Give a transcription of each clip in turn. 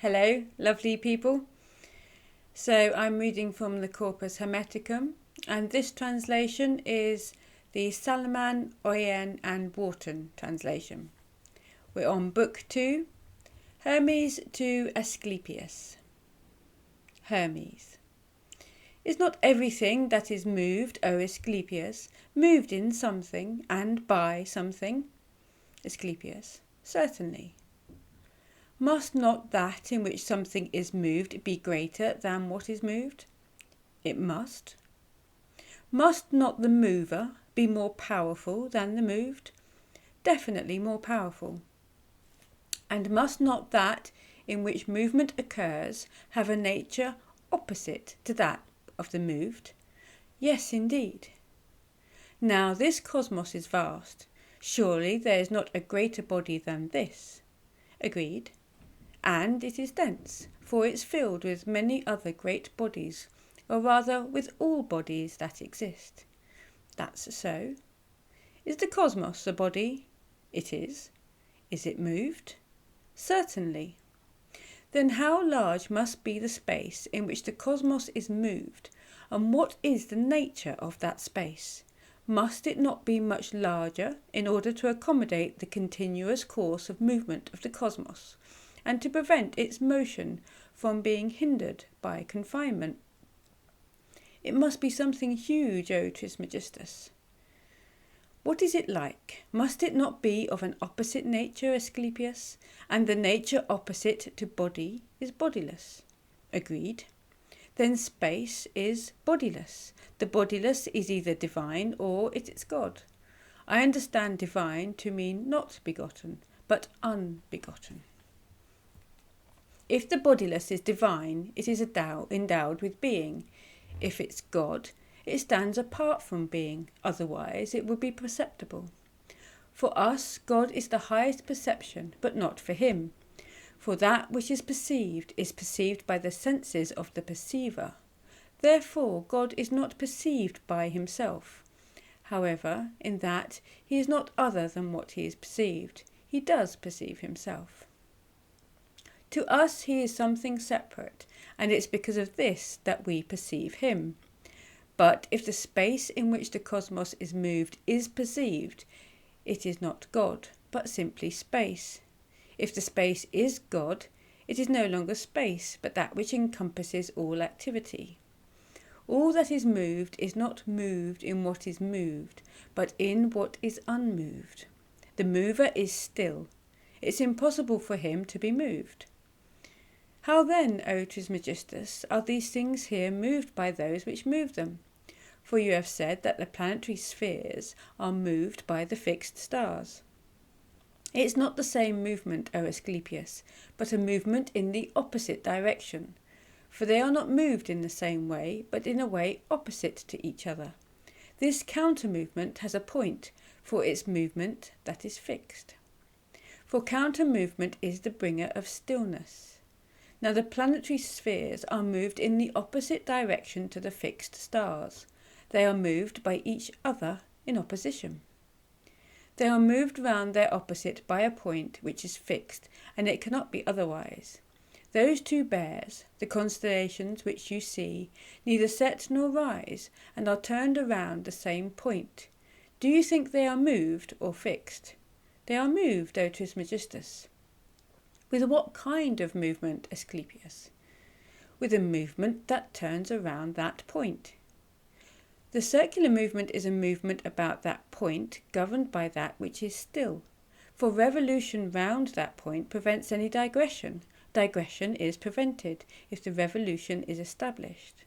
Hello, lovely people. So I'm reading from the Corpus Hermeticum, and this translation is the Salomon, Oyen and Wharton translation. We're on Book 2, Hermes to Asclepius. Hermes. Is not everything that is moved, O Asclepius, moved in something and by something? Asclepius. Certainly. Must not that in which something is moved be greater than what is moved? It must. Must not the mover be more powerful than the moved? Definitely more powerful. And must not that in which movement occurs have a nature opposite to that of the moved? Yes, indeed. Now this cosmos is vast. Surely there is not a greater body than this. Agreed. And it is dense, for it's filled with many other great bodies, or rather with all bodies that exist. That's so. Is the cosmos a body? It is. Is it moved? Certainly. Then how large must be the space in which the cosmos is moved, and what is the nature of that space? Must it not be much larger in order to accommodate the continuous course of movement of the cosmos, and to prevent its motion from being hindered by confinement? It must be something huge, O Trismegistus. What is it like? Must it not be of an opposite nature, Asclepius? And the nature opposite to body is bodiless. Agreed. Then space is bodiless. The bodiless is either divine or it is God. I understand divine to mean not begotten, but unbegotten. If the bodiless is divine, it is endowed with being. If it's God, it stands apart from being, otherwise it would be perceptible. For us, God is the highest perception, but not for him. For that which is perceived by the senses of the perceiver. Therefore, God is not perceived by himself. However, in that he is not other than what he is perceived, he does perceive himself. To us he is something separate, and it's because of this that we perceive him. But if the space in which the cosmos is moved is perceived, it is not God, but simply space. If the space is God, it is no longer space, but that which encompasses all activity. All that is moved is not moved in what is moved, but in what is unmoved. The mover is still. It's impossible for him to be moved. How then, O Trismegistus, are these things here moved by those which move them? For you have said that the planetary spheres are moved by the fixed stars. It's not the same movement, O Asclepius, but a movement in the opposite direction. For they are not moved in the same way, but in a way opposite to each other. This counter-movement has a point for its movement that is fixed. For counter-movement is the bringer of stillness. Now the planetary spheres are moved in the opposite direction to the fixed stars. They are moved by each other in opposition. They are moved round their opposite by a point which is fixed, and it cannot be otherwise. Those two bears, the constellations which you see, neither set nor rise, and are turned around the same point. Do you think they are moved or fixed? They are moved, O Trismegistus. With what kind of movement, Asclepius? With a movement that turns around that point. The circular movement is a movement about that point, governed by that which is still. For revolution round that point prevents any digression. Digression is prevented if the revolution is established.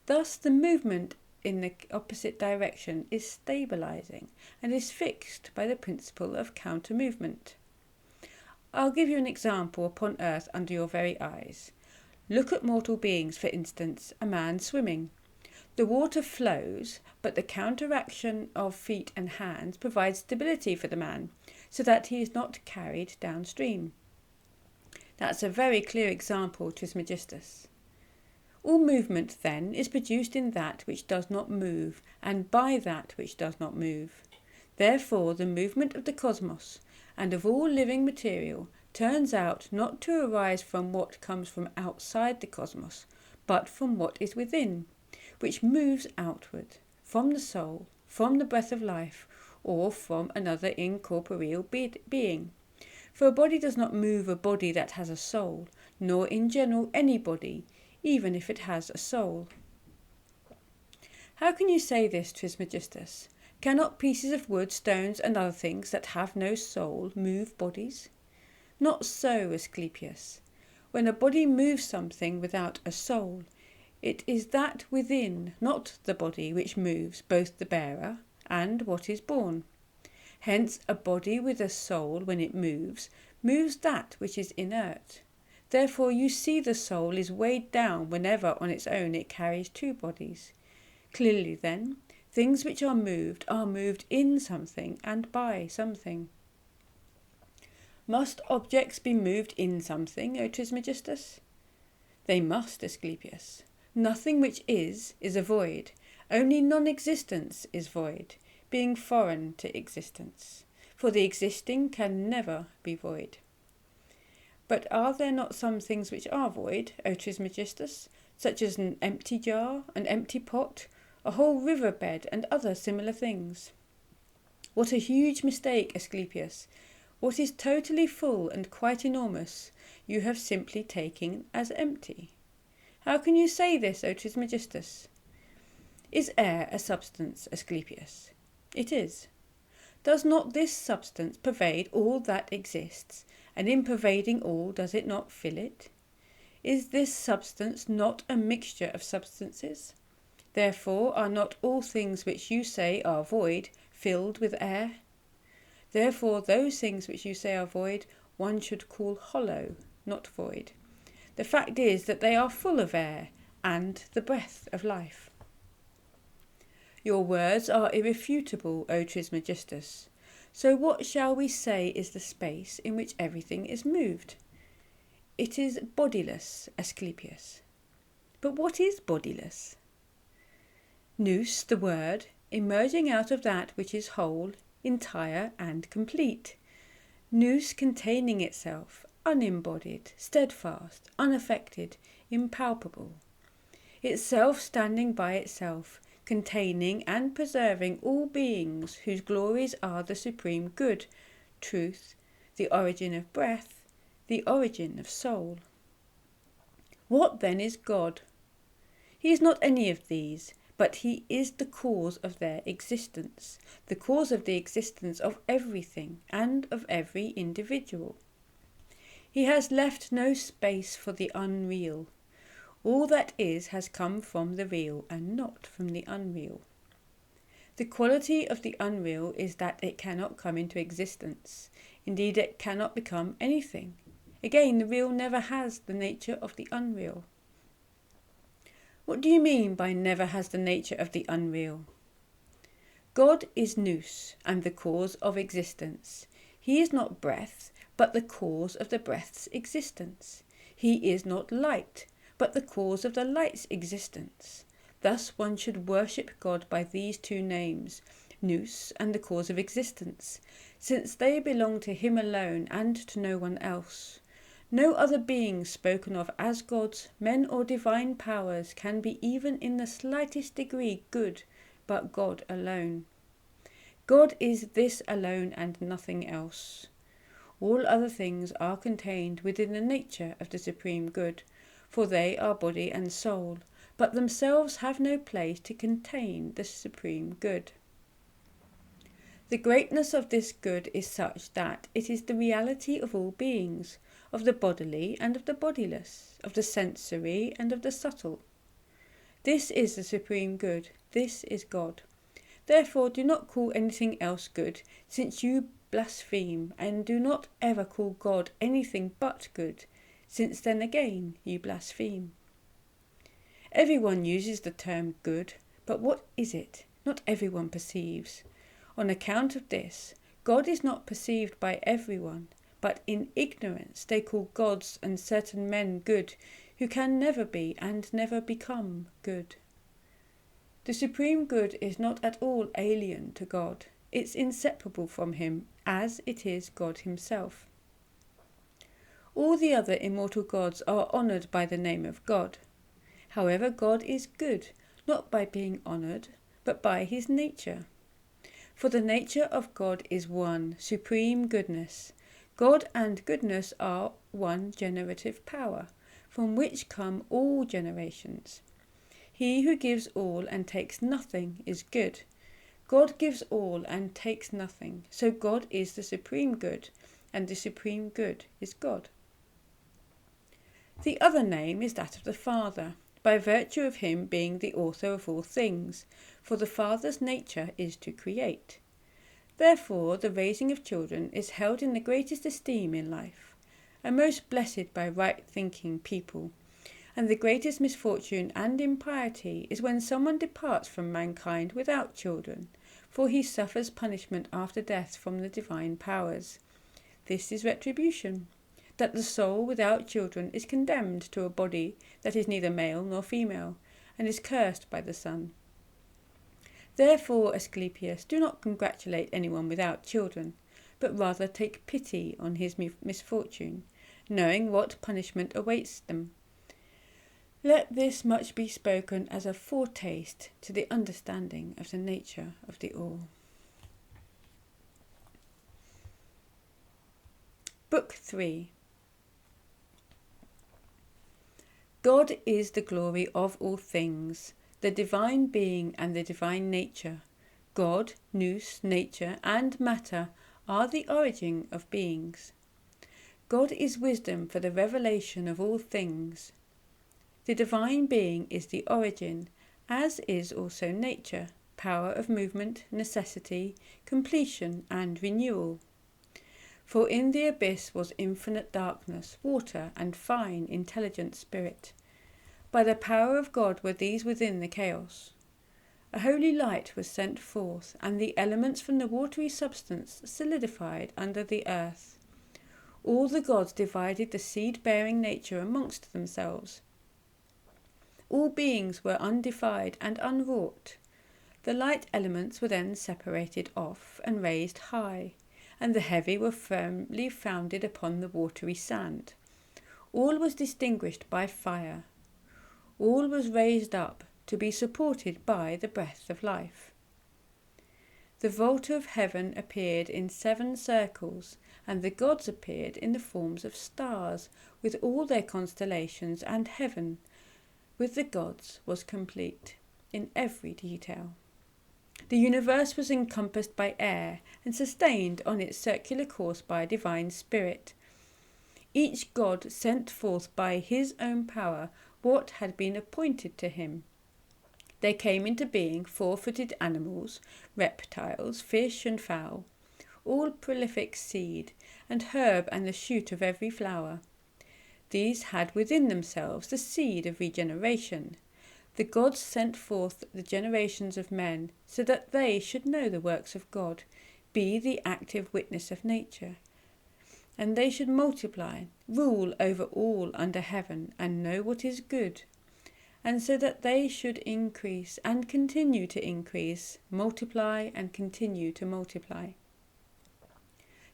Thus the movement in the opposite direction is stabilizing and is fixed by the principle of counter-movement. I'll give you an example upon earth under your very eyes. Look at mortal beings, for instance, a man swimming. The water flows, but the counteraction of feet and hands provides stability for the man, so that he is not carried downstream. That's a very clear example, Trismegistus. All movement, then, is produced in that which does not move, and by that which does not move. Therefore, the movement of the cosmos, and of all living material, turns out not to arise from what comes from outside the cosmos, but from what is within, which moves outward, from the soul, from the breath of life, or from another incorporeal being. For a body does not move a body that has a soul, nor in general any body, even if it has a soul. How can you say this, Trismegistus? Cannot pieces of wood, stones, and other things that have no soul move bodies? Not so, Asclepius. When a body moves something without a soul, it is that within, not the body, which moves both the bearer and what is born. Hence, a body with a soul, when it moves that which is inert. Therefore you see the soul is weighed down whenever on its own it carries two bodies. Clearly then, things which are moved in something and by something. Must objects be moved in something, O Trismegistus? They must, Asclepius. Nothing which is a void. Only non-existence is void, being foreign to existence. For the existing can never be void. But are there not some things which are void, O Trismegistus, such as an empty jar, an empty pot, a whole river bed, and other similar things? What a huge mistake, Asclepius! What is totally full and quite enormous, you have simply taken as empty. How can you say this, O Trismegistus? Is air a substance, Asclepius? It is. Does not this substance pervade all that exists, and in pervading all does it not fill it? Is this substance not a mixture of substances? Therefore are not all things which you say are void filled with air? Therefore those things which you say are void one should call hollow, not void. The fact is that they are full of air and the breath of life. Your words are irrefutable, O Trismegistus. So what shall we say is the space in which everything is moved? It is bodiless, Asclepius. But what is bodiless? Nous, the word, emerging out of that which is whole, entire and complete. Nous containing itself, unembodied, steadfast, unaffected, impalpable. Itself standing by itself, containing and preserving all beings whose glories are the supreme good, truth, the origin of breath, the origin of soul. What then is God? He is not any of these, but he is the cause of their existence, the cause of the existence of everything and of every individual. He has left no space for the unreal. All that is has come from the real and not from the unreal. The quality of the unreal is that it cannot come into existence. Indeed, it cannot become anything. Again, the real never has the nature of the unreal. What do you mean by never has the nature of the unreal? God is nous and the cause of existence. He is not breath, but the cause of the breath's existence. He is not light, but the cause of the light's existence. Thus one should worship God by these two names, nous and the cause of existence, since they belong to him alone and to no one else. No other beings spoken of as gods, men or divine powers can be even in the slightest degree good, but God alone. God is this alone and nothing else. All other things are contained within the nature of the supreme good, for they are body and soul, but themselves have no place to contain the supreme good. The greatness of this good is such that it is the reality of all beings, of the bodily and of the bodiless, of the sensory and of the subtle. This is the supreme good, this is God. Therefore do not call anything else good, since you blaspheme, and do not ever call God anything but good, since then again you blaspheme. Everyone uses the term good, but what is it? Not everyone perceives. On account of this, God is not perceived by everyone, but in ignorance they call gods and certain men good, who can never be and never become good. The supreme good is not at all alien to God. It's inseparable from him, as it is God himself. All the other immortal gods are honoured by the name of God. However, God is good, not by being honoured, but by his nature. For the nature of God is one, supreme goodness. God and goodness are one generative power, from which come all generations. He who gives all and takes nothing is good. God gives all and takes nothing, so God is the supreme good, and the supreme good is God. The other name is that of the Father, by virtue of him being the author of all things, for the Father's nature is to create. Therefore, the raising of children is held in the greatest esteem in life, and most blessed by right-thinking people. And the greatest misfortune and impiety is when someone departs from mankind without children, for he suffers punishment after death from the divine powers. This is retribution, that the soul without children is condemned to a body that is neither male nor female, and is cursed by the sun. Therefore, Asclepius, do not congratulate anyone without children, but rather take pity on his misfortune, knowing what punishment awaits them. Let this much be spoken as a foretaste to the understanding of the nature of the all. Book 3. God is the glory of all things, the divine being and the divine nature. God, nous, nature, and matter are the origin of beings. God is wisdom for the revelation of all things. The divine being is the origin, as is also nature, power of movement, necessity, completion, and renewal. For in the abyss was infinite darkness, water, and fine, intelligent spirit. By the power of God were these within the chaos. A holy light was sent forth, and the elements from the watery substance solidified under the earth. All the gods divided the seed-bearing nature amongst themselves. All beings were undefied and unwrought. The light elements were then separated off and raised high, and the heavy were firmly founded upon the watery sand. All was distinguished by fire. All was raised up to be supported by the breath of life. The vault of heaven appeared in 7 circles, and the gods appeared in the forms of stars, with all their constellations, and heaven, with the gods, was complete in every detail. The universe was encompassed by air and sustained on its circular course by a divine spirit. Each god sent forth by his own power what had been appointed to him. There came into being 4-footed animals, reptiles, fish and fowl, all prolific seed, and herb and the shoot of every flower. These had within themselves the seed of regeneration. The gods sent forth the generations of men, so that they should know the works of God, be the active witness of nature. And they should multiply, rule over all under heaven, and know what is good. And so that they should increase and continue to increase, multiply and continue to multiply.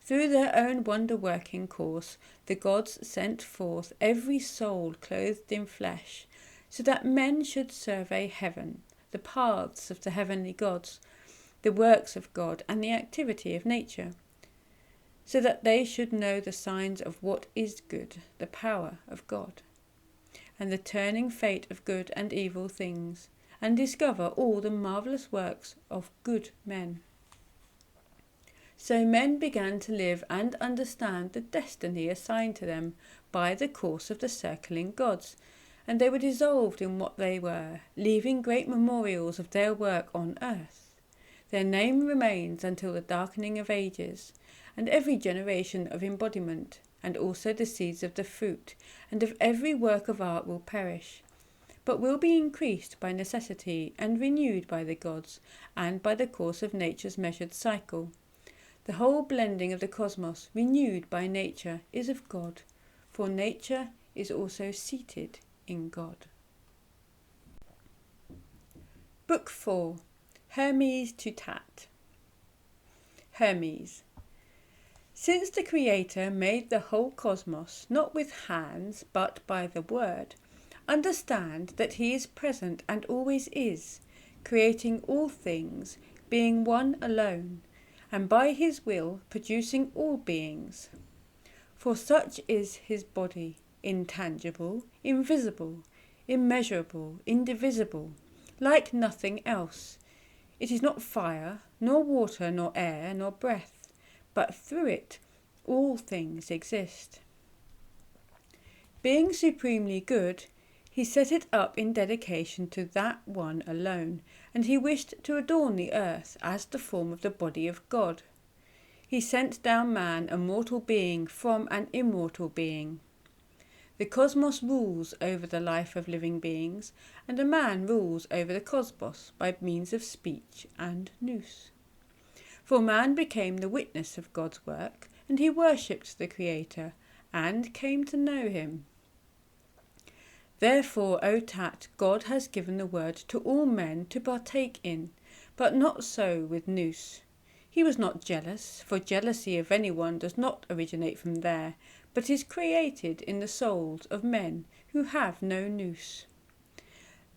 Through their own wonder-working course, the gods sent forth every soul clothed in flesh, so that men should survey heaven, the paths of the heavenly gods, the works of God, and the activity of nature, so that they should know the signs of what is good, the power of God, and the turning fate of good and evil things, and discover all the marvellous works of good men. So men began to live and understand the destiny assigned to them by the course of the circling gods, and they were dissolved in what they were, leaving great memorials of their work on earth. Their name remains until the darkening of ages, and every generation of embodiment, and also the seeds of the fruit, and of every work of art will perish, but will be increased by necessity, and renewed by the gods, and by the course of nature's measured cycle. The whole blending of the cosmos, renewed by nature, is of God, for nature is also seated in God. Book 4. Hermes to Tat. Hermes. Since the Creator made the whole cosmos not with hands but by the word, understand that he is present and always is, creating all things, being one alone, and by his will producing all beings. For such is his body, intangible, invisible, immeasurable, indivisible, like nothing else. It is not fire, nor water, nor air, nor breath, but through it all things exist. Being supremely good, he set it up in dedication to that one alone, and he wished to adorn the earth as the form of the body of God. He sent down man, a mortal being, from an immortal being. The cosmos rules over the life of living beings, and a man rules over the cosmos by means of speech and nous. For man became the witness of God's work, and he worshipped the Creator, and came to know him. Therefore, O Tat, God has given the word to all men to partake in, but not so with nous. He was not jealous, for jealousy of anyone does not originate from there, but is created in the souls of men who have no nous.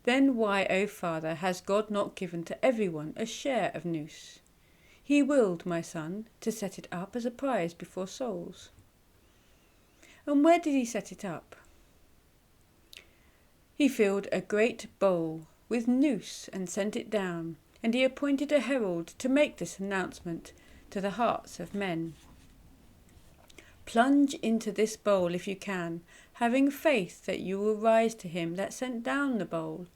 Then why, O Father, has God not given to everyone a share of nous? He willed, my son, to set it up as a prize before souls. And where did he set it up? He filled a great bowl with nous and sent it down, and he appointed a herald to make this announcement to the hearts of men. Plunge into this bowl if you can, having faith that you will rise to him that sent down the bowl,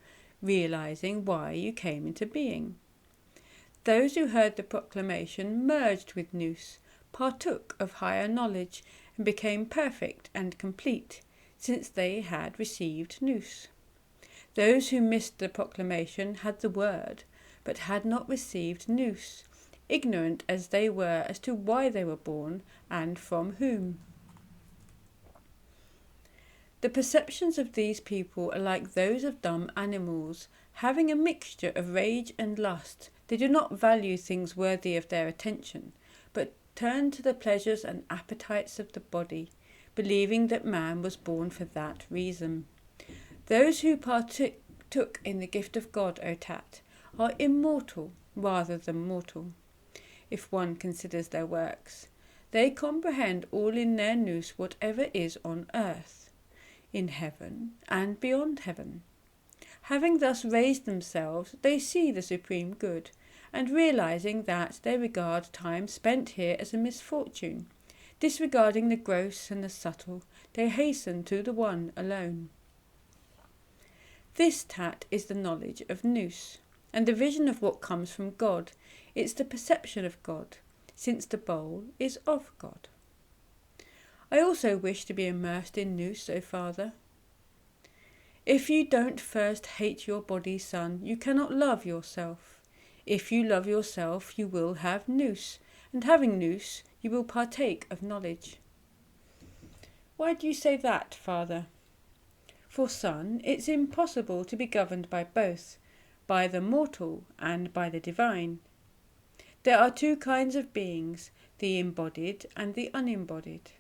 realizing why you came into being. Those who heard the proclamation merged with nous, partook of higher knowledge, and became perfect and complete, since they had received nous. Those who missed the proclamation had the word, but had not received nous, ignorant as they were as to why they were born and from whom. The perceptions of these people are like those of dumb animals, having a mixture of rage and lust. They do not value things worthy of their attention, but turn to the pleasures and appetites of the body, believing that man was born for that reason. Those who partook in the gift of God, O Tat, are immortal rather than mortal. If one considers their works, they comprehend all in their nous whatever is on earth, in heaven and beyond heaven. Having thus raised themselves, they see the supreme good, and realizing that they regard time spent here as a misfortune, disregarding the gross and the subtle, they hasten to the one alone. This, Tat, is the knowledge of nous, and the vision of what comes from God. It's the perception of God, since the bowl is of God. I also wish to be immersed in nous, O Father. If you don't first hate your body, son, you cannot love yourself. If you love yourself, you will have nous, and having nous, you will partake of knowledge. Why do you say that, Father? For, son, it's impossible to be governed by both, by the mortal and by the divine. There are two kinds of beings, the embodied and the unembodied,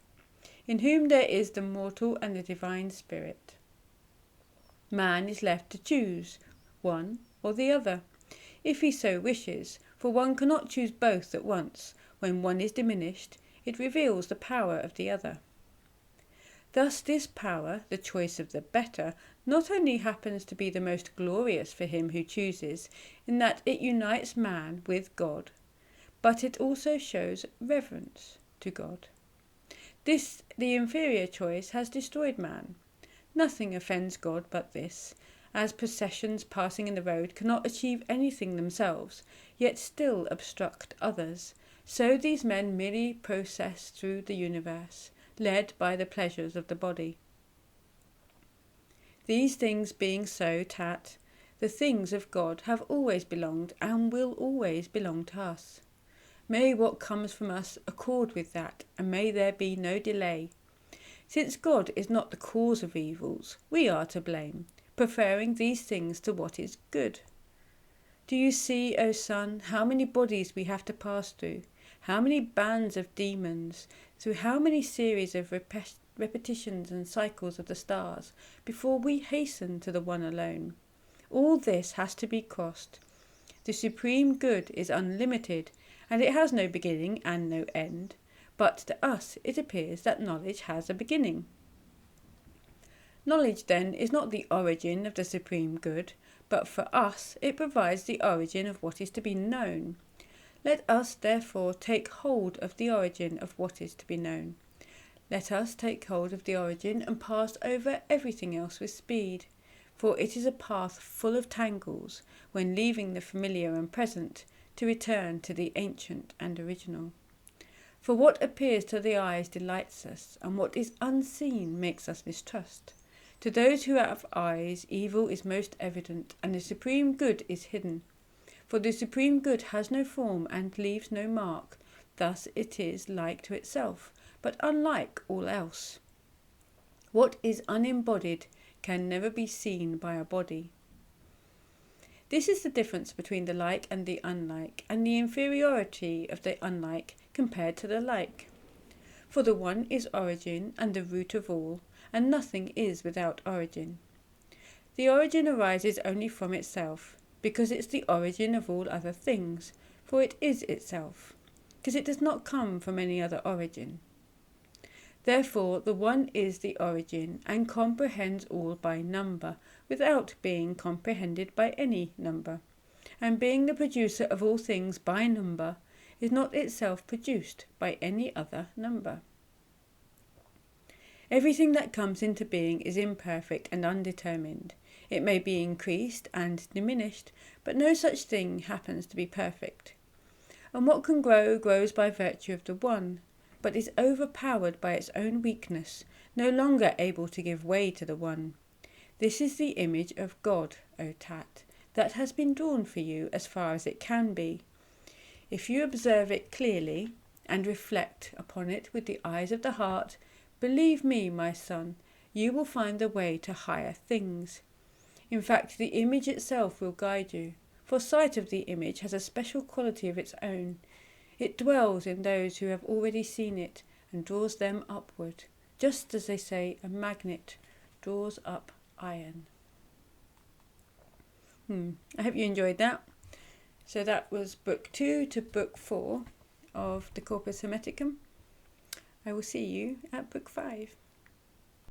in whom there is the mortal and the divine spirit. Man is left to choose one or the other, if he so wishes, for one cannot choose both at once. When one is diminished, it reveals the power of the other. Thus this power, the choice of the better, not only happens to be the most glorious for him who chooses, in that it unites man with God, but it also shows reverence to God. This, the inferior choice, has destroyed man. Nothing offends God but this, as processions passing in the road cannot achieve anything themselves, yet still obstruct others. So these men merely process through the universe, led by the pleasures of the body. These things being so, Tat, the things of God have always belonged and will always belong to us. May what comes from us accord with that, and may there be no delay. Since God is not the cause of evils, we are to blame, preferring these things to what is good. Do you see, O son, how many bodies we have to pass through, How many bands of demons, through how many series of repetitions and cycles of the stars, before we hasten to the one alone. All this has to be crossed. The supreme good is unlimited, and it has no beginning and no end. But to us it appears that knowledge has a beginning. Knowledge, then, is not the origin of the supreme good, but for us it provides the origin of what is to be known. Let us, therefore, take hold of the origin of what is to be known. Let us take hold of the origin and pass over everything else with speed, for it is a path full of tangles, when leaving the familiar and present, to return to the ancient and original. For what appears to the eyes delights us, and what is unseen makes us mistrust. To those who have eyes, evil is most evident, and the supreme good is hidden. For the supreme good has no form and leaves no mark. Thus it is like to itself, but unlike all else. What is unembodied can never be seen by a body. This is the difference between the like and the unlike, and the inferiority of the unlike compared to the like. For the one is origin and the root of all, and nothing is without origin. The origin arises only from itself, because it's the origin of all other things, for it is itself, because it does not come from any other origin. Therefore the one is the origin, and comprehends all by number, without being comprehended by any number, and being the producer of all things by number, is not itself produced by any other number. Everything that comes into being is imperfect and undetermined. It may be increased and diminished, but no such thing happens to be perfect. And what can grow grows by virtue of the one, but is overpowered by its own weakness, no longer able to give way to the one. This is the image of God, O Tat, that has been drawn for you as far as it can be. If you observe it clearly, and reflect upon it with the eyes of the heart, believe me, my son, you will find the way to higher things. In fact, the image itself will guide you, for sight of the image has a special quality of its own. It dwells in those who have already seen it, and draws them upward, just as they say a magnet draws up iron. I hope you enjoyed that. So that was book 2 to book 4 of the Corpus Hermeticum. I will see you at book 5.